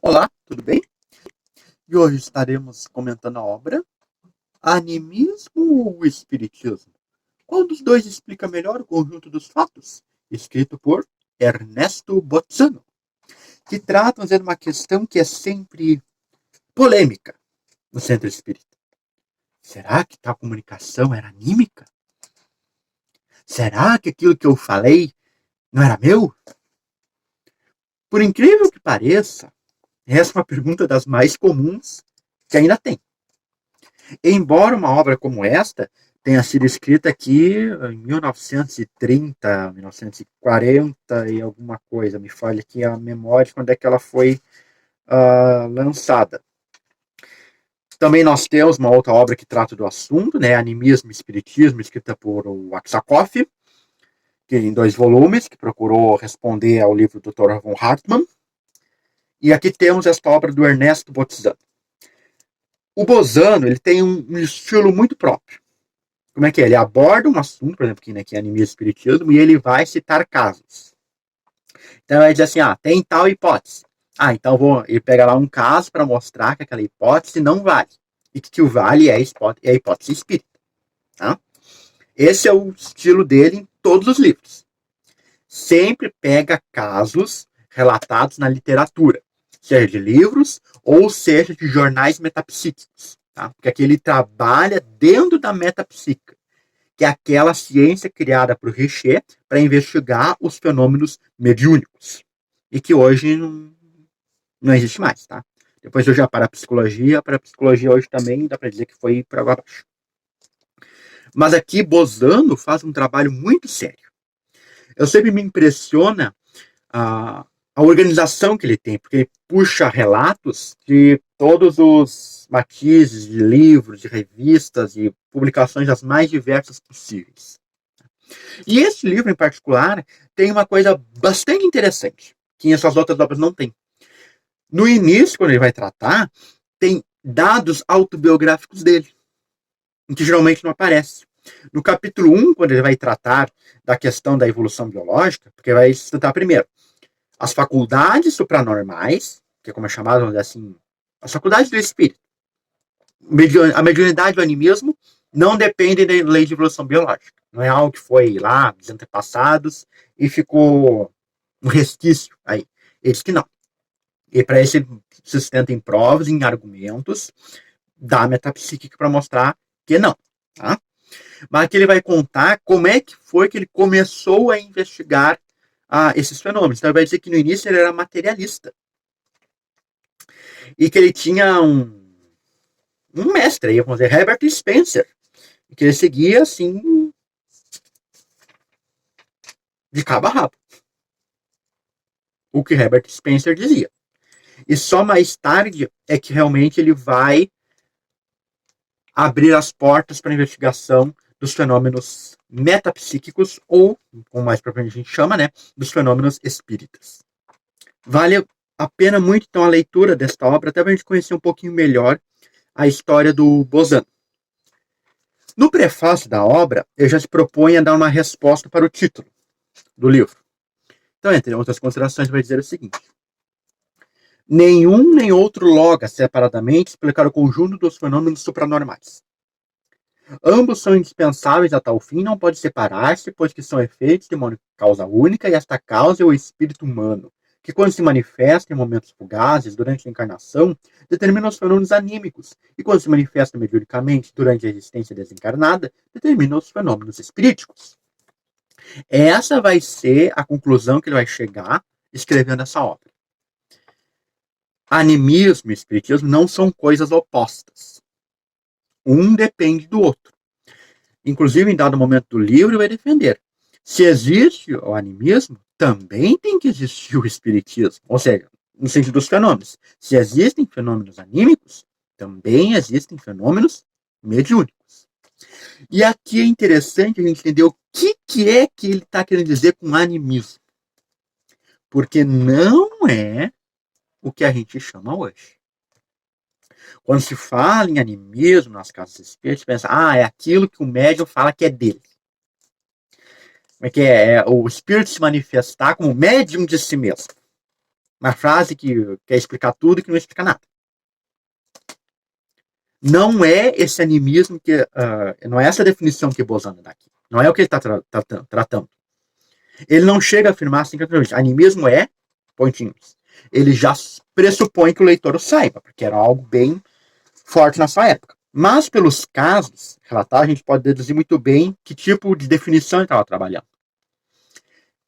Olá, tudo bem? E hoje estaremos comentando a obra Animismo ou Espiritismo? Qual dos dois explica melhor o conjunto dos fatos? Escrito por Ernesto Bozano, que trata de uma questão que é sempre polêmica no centro espírita. Será que tal comunicação era anímica? Será que aquilo que eu falei não era meu? Por incrível que pareça, essa é uma pergunta das mais comuns que ainda tem. Embora uma obra como esta tenha sido escrita aqui em 1930, 1940 e alguma coisa, me falha aqui a memória de quando é que ela foi lançada. Também nós temos uma outra obra que trata do assunto, né, Animismo e Espiritismo, escrita por o Aksakoff, que em 2 volumes, que procurou responder ao livro do Dr. von Hartmann. E aqui temos esta obra do Ernesto Bozano. O Bozano ele tem um estilo muito próprio. Como é que é? Ele aborda um assunto, por exemplo, que é animismo e espiritismo, e ele vai citar casos. Então ele diz assim, tem tal hipótese. Então ele pega lá um caso para mostrar que aquela hipótese não vale. E que o vale é a hipótese espírita. Tá? Esse é o estilo dele em todos os livros. Sempre pega casos relatados na literatura, seja de livros ou seja de jornais metapsíquicos. Tá? Porque aqui ele trabalha dentro da metapsíquica, que é aquela ciência criada por Richer para investigar os fenômenos mediúnicos. E que hoje não existe mais, tá? Depois eu já para a psicologia hoje também dá para dizer que foi para água abaixo. Mas aqui Bozano faz um trabalho muito sério. Eu sempre me impressiona a organização que ele tem, porque ele puxa relatos de todos os matizes de livros, de revistas e publicações das mais diversas possíveis. E esse livro em particular tem uma coisa bastante interessante, que essas outras obras não têm. No início, quando ele vai tratar, tem dados autobiográficos dele, em que geralmente não aparece. No capítulo 1, quando ele vai tratar da questão da evolução biológica, porque vai estudar primeiro as faculdades supranormais, que é como é chamado, vamos dizer assim, as faculdades do espírito. A mediunidade do animismo não depende da lei de evolução biológica. Não é algo que foi lá dos antepassados e ficou um resquício aí. Ele diz que não. E para isso ele sustenta em provas, em argumentos da metapsíquica para mostrar que não. Tá? Mas aqui ele vai contar como é que foi que ele começou a investigar esses fenômenos. Então ele vai dizer que no início ele era materialista. E que ele tinha um mestre aí, vamos dizer, Herbert Spencer, que ele seguia assim de cabo a rabo o que Herbert Spencer dizia. E só mais tarde é que realmente ele vai abrir as portas para a investigação dos fenômenos metapsíquicos ou, como mais propriamente a gente chama, né, dos fenômenos espíritas. Vale a pena muito então a leitura desta obra, até para a gente conhecer um pouquinho melhor a história do Bozano. No prefácio da obra, ele já se propõe a dar uma resposta para o título do livro. Então, entre outras considerações, vai dizer o seguinte: nenhum nem outro loga separadamente explicar o conjunto dos fenômenos supranormais. Ambos são indispensáveis a tal fim, não pode separar-se, pois que são efeitos de uma causa única, e esta causa é o espírito humano, que quando se manifesta em momentos fugazes durante a encarnação, determina os fenômenos anímicos, e quando se manifesta mediunicamente durante a existência desencarnada, determina os fenômenos espiríticos. Essa vai ser a conclusão que ele vai chegar escrevendo essa obra. Animismo e espiritismo não são coisas opostas. Um depende do outro. Inclusive, em dado momento do livro, ele vai defender. Se existe o animismo, também tem que existir o espiritismo. Ou seja, no sentido dos fenômenos. Se existem fenômenos anímicos, também existem fenômenos mediúnicos. E aqui é interessante a gente entender o que é que ele está querendo dizer com animismo. Porque não é o que a gente chama hoje. Quando se fala em animismo nas casas espíritas, pensa, é aquilo que o médium fala que é dele. Como é que é? É o espírito se manifestar como médium de si mesmo. Uma frase que quer explicar tudo e que não explica nada. Não é esse animismo que. Não é essa definição que Bozano dá aqui. Não é o que ele está tratando. Ele não chega a afirmar assim que animismo é pontinhos. Ele já pressupõe que o leitor o saiba, porque era algo bem forte na sua época. Mas pelos casos relatados, a gente pode deduzir muito bem que tipo de definição ele estava trabalhando.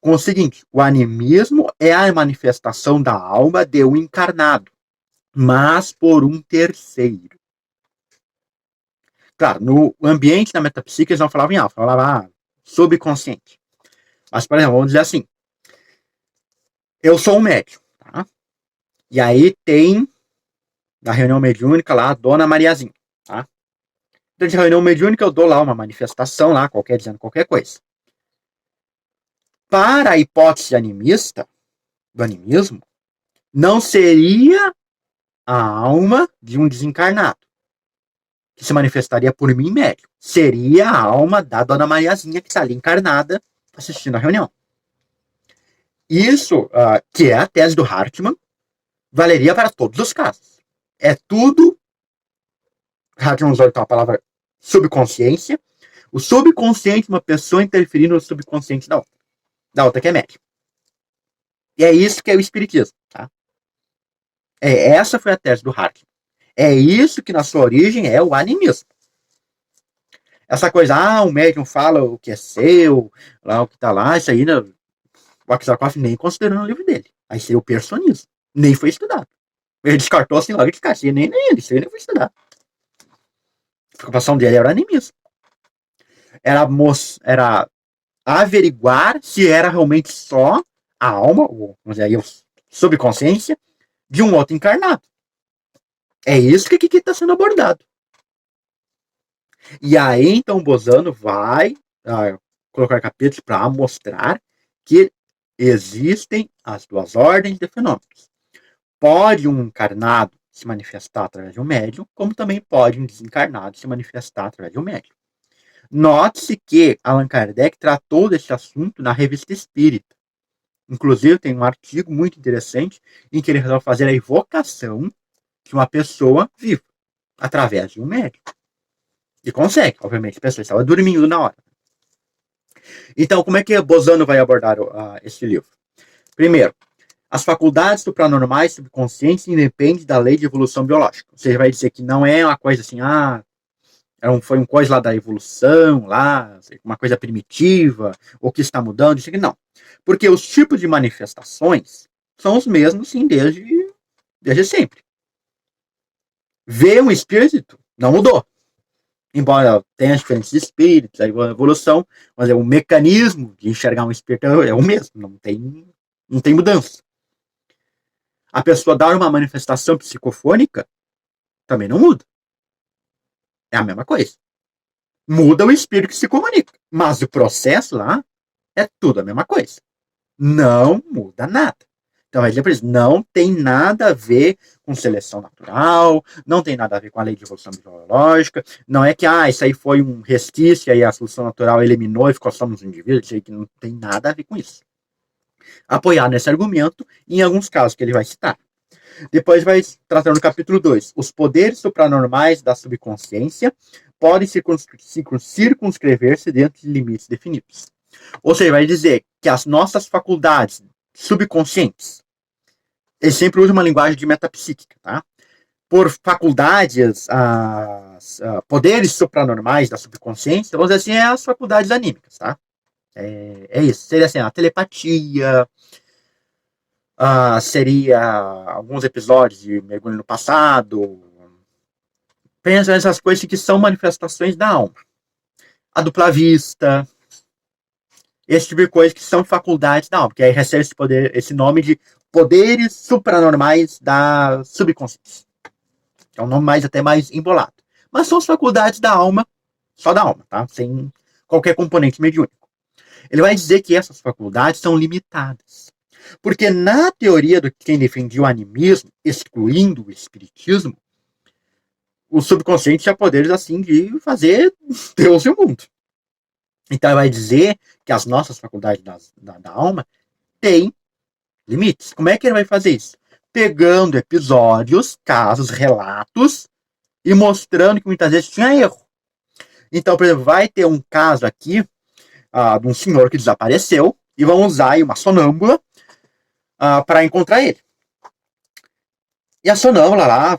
Com o seguinte, o animismo é a manifestação da alma de um encarnado, mas por um terceiro. Claro, no ambiente da metapsíquica eles não falavam em alma, falavam subconsciente. Mas, por exemplo, vamos dizer assim, eu sou um médium, tá? E aí tem, na reunião mediúnica lá, a Dona Mariazinha, tá? Durante a reunião mediúnica eu dou lá uma manifestação lá, dizendo qualquer coisa. Para a hipótese animista, do animismo, não seria a alma de um desencarnado que se manifestaria por mim médium. Seria a alma da Dona Mariazinha que está ali encarnada assistindo a reunião. Isso, que é a tese do Hartmann, valeria para todos os casos. É tudo. Hartmann usou então a palavra subconsciência. O subconsciente de uma pessoa interferindo no subconsciente da outra que é médium. E é isso que é o espiritismo. Tá? Essa foi a tese do Hartmann. É isso que na sua origem é o animismo. Essa coisa, o médium fala o que é seu, lá o que tá lá, isso aí, né, o Aksakoff nem considerou no livro dele. Aí seria o personismo. Nem foi estudado. Ele descartou assim logo de cara. Nem ele, isso aí nem foi estudado. A preocupação dele era o animismo. Era averiguar se era realmente só a alma, ou vamos dizer aí, a subconsciência, de um outro encarnado. É isso que está sendo abordado. E aí, então, Bozano vai colocar capítulos para mostrar que existem as duas ordens de fenômenos. Pode um encarnado se manifestar através de um médium, como também pode um desencarnado se manifestar através de um médium. Note-se que Allan Kardec tratou desse assunto na Revista Espírita. Inclusive, tem um artigo muito interessante em que ele resolve fazer a evocação de uma pessoa viva através de um médium. E consegue, obviamente, a pessoa estava dormindo na hora. Então, como é que Bozano vai abordar esse livro? Primeiro, as faculdades supranormais subconscientes independem da lei de evolução biológica. Ou seja, vai dizer que não é uma coisa assim, foi uma coisa lá da evolução, lá, uma coisa primitiva, ou que está mudando, isso aqui não. Porque os tipos de manifestações são os mesmos, sim, desde sempre. Ver um espírito não mudou. Embora tenha diferentes espíritos, a evolução, mas o mecanismo de enxergar um espírito é o mesmo, não tem mudança. A pessoa dar uma manifestação psicofônica também não muda. É a mesma coisa. Muda o espírito que se comunica, mas o processo lá é tudo a mesma coisa. Não muda nada. Então, a por isso, não tem nada a ver com seleção natural, não tem nada a ver com a lei de evolução biológica, não é que, isso aí foi um resquício, aí a seleção natural eliminou e ficou só nos indivíduos, isso aí que não tem nada a ver com isso. Apoiar nesse argumento, em alguns casos que ele vai citar. Depois vai tratar no capítulo 2, os poderes supranormais da subconsciência podem circunscrever-se dentro de limites definidos. Ou seja, vai dizer que as nossas faculdades subconscientes, ele sempre usa uma linguagem de metapsíquica, tá? Por faculdades, poderes supranormais da subconsciência, vamos dizer assim, é as faculdades anímicas, tá? É isso. Seria assim, a telepatia, seria alguns episódios de mergulho no passado. Pensa nessas coisas que são manifestações da alma. A dupla vista, esse tipo de coisa que são faculdades da alma, que aí recebe esse nome de poderes supranormais da subconsciência. É um nome até mais embolado. Mas são as faculdades da alma, só da alma, tá? Sem qualquer componente mediúnico. Ele vai dizer que essas faculdades são limitadas. Porque na teoria de quem defendia o animismo, excluindo o espiritismo, o subconsciente tinha poderes assim de fazer Deus e o mundo. Então ele vai dizer que as nossas faculdades da alma têm limites. Como é que ele vai fazer isso? Pegando episódios, casos, relatos e mostrando que muitas vezes tinha erro. Então, por exemplo, vai ter um caso aqui de um senhor que desapareceu e vão usar aí uma sonâmbula para encontrar ele. E a sonâmbula lá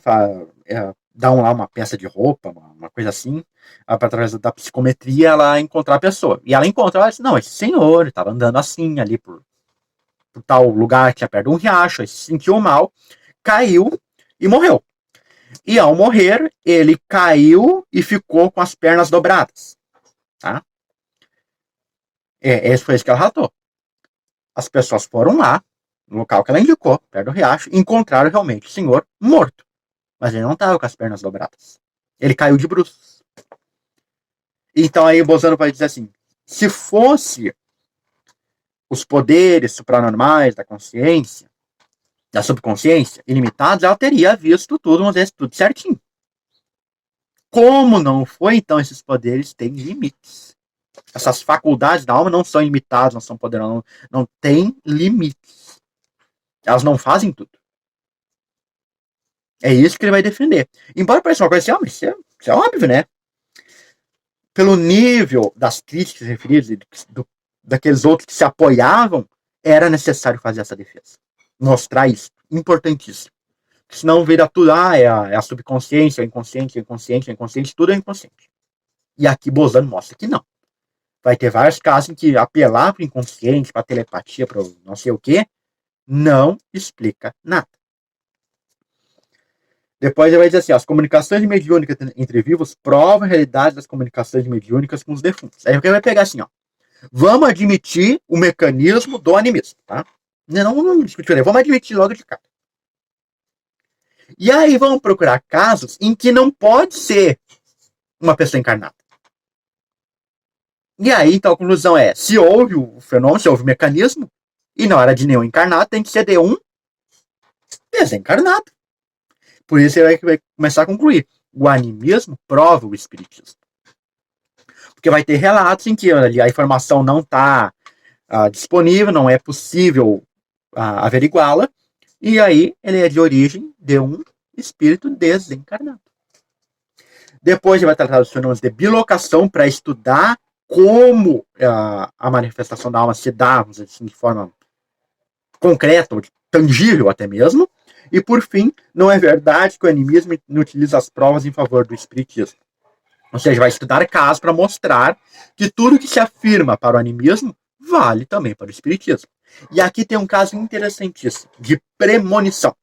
dá lá uma peça de roupa, uma coisa assim, para através da psicometria ela encontrar a pessoa. E ela encontra, ela diz, não, esse senhor estava andando assim ali por tal lugar que é perto de um riacho, ele se sentiu mal, caiu e morreu. E ao morrer, ele caiu e ficou com as pernas dobradas. Tá? Esse foi isso que ela relatou. As pessoas foram lá, no local que ela indicou, perto do riacho, e encontraram realmente o senhor morto. Mas ele não estava com as pernas dobradas. Ele caiu de bruços. Então aí o Bolzano vai dizer assim, se fosse os poderes supranormais da consciência, da subconsciência, ilimitados, ela teria visto tudo, vamos dizer, tudo certinho. Como não foi, então esses poderes têm limites. Essas faculdades da alma não são ilimitadas, não são poderosas, não têm limites. Elas não fazem tudo. É isso que ele vai defender. Embora pareça uma coisa assim, mas isso é óbvio, né? Pelo nível das críticas referidas, daqueles outros que se apoiavam, era necessário fazer essa defesa. Mostrar isso. Importantíssimo. Senão vira tudo, é a subconsciência, é o inconsciente, é o inconsciente, é o inconsciente, tudo é inconsciente. E aqui Bolzano mostra que não. Vai ter vários casos em que apelar para o inconsciente, para telepatia, para não sei o quê, não explica nada. Depois ele vai dizer assim, as comunicações mediúnicas entre vivos provam a realidade das comunicações mediúnicas com os defuntos. Aí ele vai pegar assim, vamos admitir o mecanismo do animismo, tá? Não discutir, vamos admitir logo de cara. E aí vamos procurar casos em que não pode ser uma pessoa encarnada. E aí, então, a conclusão é, se houve o fenômeno, se houve o mecanismo, e na hora de nenhum encarnado, tem que ser de um desencarnado. Por isso ele vai começar a concluir. O animismo prova o espiritismo. Porque vai ter relatos em que a informação não está disponível, não é possível averiguá-la, e aí ele é de origem de um espírito desencarnado. Depois ele vai tratar dos fenômenos de bilocação para estudar como a manifestação da alma se dá, vamos dizer assim, de forma concreta, ou tangível até mesmo. E, por fim, não é verdade que o animismo não utiliza as provas em favor do espiritismo. Ou seja, vai estudar casos para mostrar que tudo que se afirma para o animismo vale também para o espiritismo. E aqui tem um caso interessantíssimo, de premonição.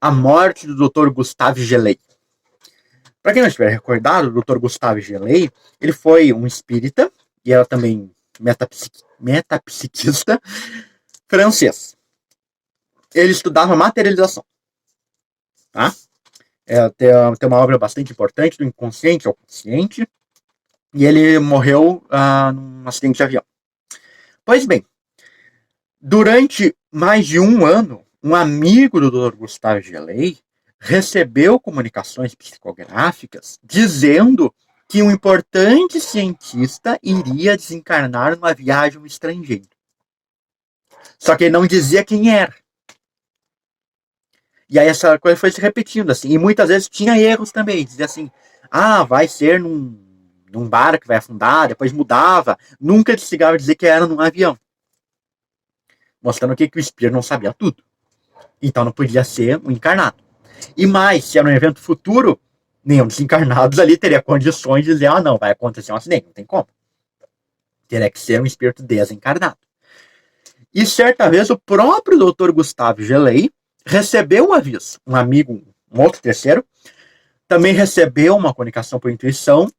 A morte do Dr. Gustave Gelei. Para quem não estiver recordado, o Dr. Gustave Gelei, ele foi um espírita, e era também metapsiquista francês. Ele estudava materialização. Tá? Tem uma obra bastante importante, do inconsciente ao consciente, e ele morreu num acidente de avião. Pois bem, durante mais de um ano, um amigo do Dr. Gustave Gelei recebeu comunicações psicográficas dizendo que um importante cientista iria desencarnar numa viagem ao estrangeiro. Só que ele não dizia quem era. E aí essa coisa foi se repetindo, assim. E muitas vezes tinha erros também. Dizia assim, vai ser num barco que vai afundar, depois mudava. Nunca chegava a dizer que era num avião. Mostrando que o espírito não sabia tudo. Então não podia ser um encarnado. E mais, se era um evento futuro, nenhum dos encarnados ali teria condições de dizer, não, vai acontecer um acidente. Não tem como. Teria que ser um espírito desencarnado. E certa vez o próprio Dr. Gustave Gelei recebeu um aviso. Um amigo, um outro terceiro, também recebeu uma comunicação por intuição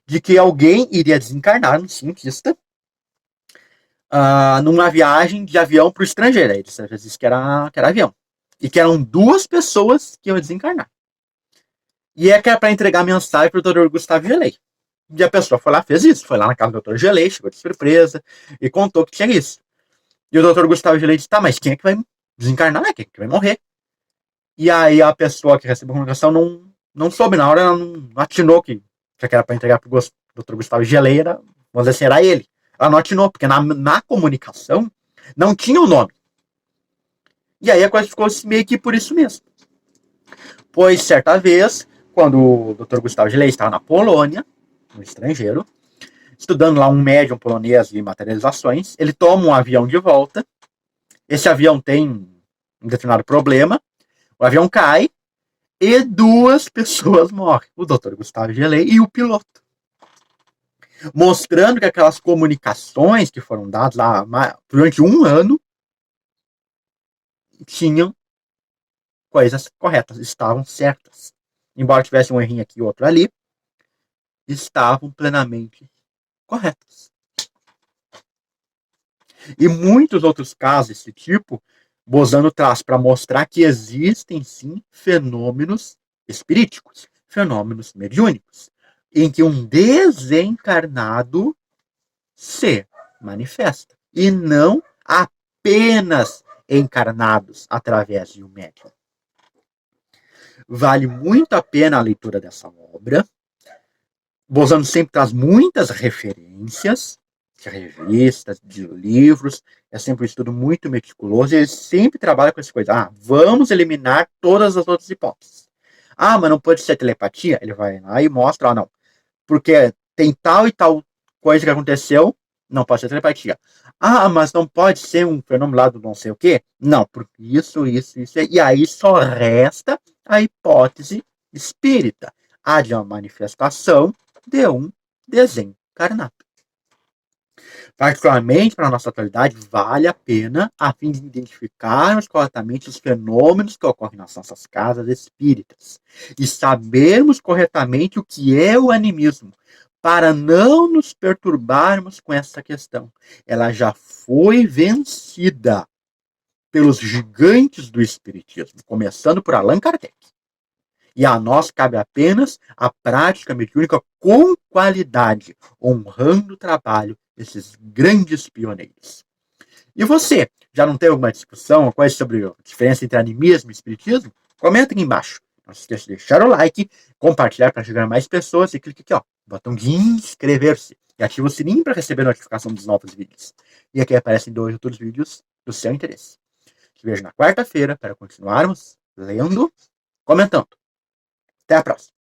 de que alguém iria desencarnar, um cientista, numa viagem de avião para o estrangeiro. Ele disse que era avião. E que eram 2 pessoas que iam desencarnar. E que era para entregar mensagem para o Dr. Gustavo Gelei. E a pessoa foi lá, fez isso. Foi lá na casa do Dr. Gelei, chegou de surpresa e contou que tinha isso. E o Dr. Gustavo Gelei disse, mas quem é que vai desencarnar? Quem é que vai morrer? E aí a pessoa que recebeu a comunicação não soube, na hora ela não atinou que era para entregar para o Dr. Gustavo Gelei, vamos dizer assim, era ele. Ela não atinou, porque na comunicação não tinha o nome. E aí a coisa ficou meio que por isso mesmo. Pois, certa vez, quando o Dr. Gustavo Gilei estava na Polônia, no estrangeiro, estudando lá um médium polonês de materializações, ele toma um avião de volta. Esse avião tem um determinado problema, o avião cai e 2 pessoas morrem, o Dr. Gustavo Gilei e o piloto. Mostrando que aquelas comunicações que foram dadas lá durante um ano tinham coisas corretas, estavam certas. Embora tivesse um errinho aqui e outro ali, estavam plenamente corretas. E muitos outros casos desse tipo, Bozano traz para mostrar que existem sim fenômenos espiríticos, fenômenos mediúnicos, em que um desencarnado se manifesta. E não apenas encarnados através de um médium. Vale muito a pena a leitura dessa obra. Bozano sempre traz muitas referências de revistas, de livros, é sempre um estudo muito meticuloso, e ele sempre trabalha com essa coisa, vamos eliminar todas as outras hipóteses. Mas não pode ser telepatia? Ele vai lá e mostra, não, porque tem tal e tal coisa que aconteceu, não pode ser telepatia. Mas não pode ser um fenômeno lá do não sei o quê? Não, porque isso, e aí só resta a hipótese espírita, a de uma manifestação de um desencarnado. Particularmente para a nossa atualidade, vale a pena a fim de identificarmos corretamente os fenômenos que ocorrem nas nossas casas espíritas e sabermos corretamente o que é o animismo, para não nos perturbarmos com essa questão. Ela já foi vencida pelos gigantes do espiritismo, começando por Allan Kardec. E a nós cabe apenas a prática mediúnica com qualidade, honrando o trabalho desses grandes pioneiros. E você, já não tem alguma discussão ou coisa sobre a diferença entre animismo e espiritismo? Comenta aqui embaixo. Não se esqueça de deixar o like, compartilhar para chegar a mais pessoas e clique aqui, botão de inscrever-se. E ativa o sininho para receber a notificação dos novos vídeos. E aqui aparecem 2 outros vídeos do seu interesse. Te vejo na quarta-feira para continuarmos lendo, comentando. Até a próxima.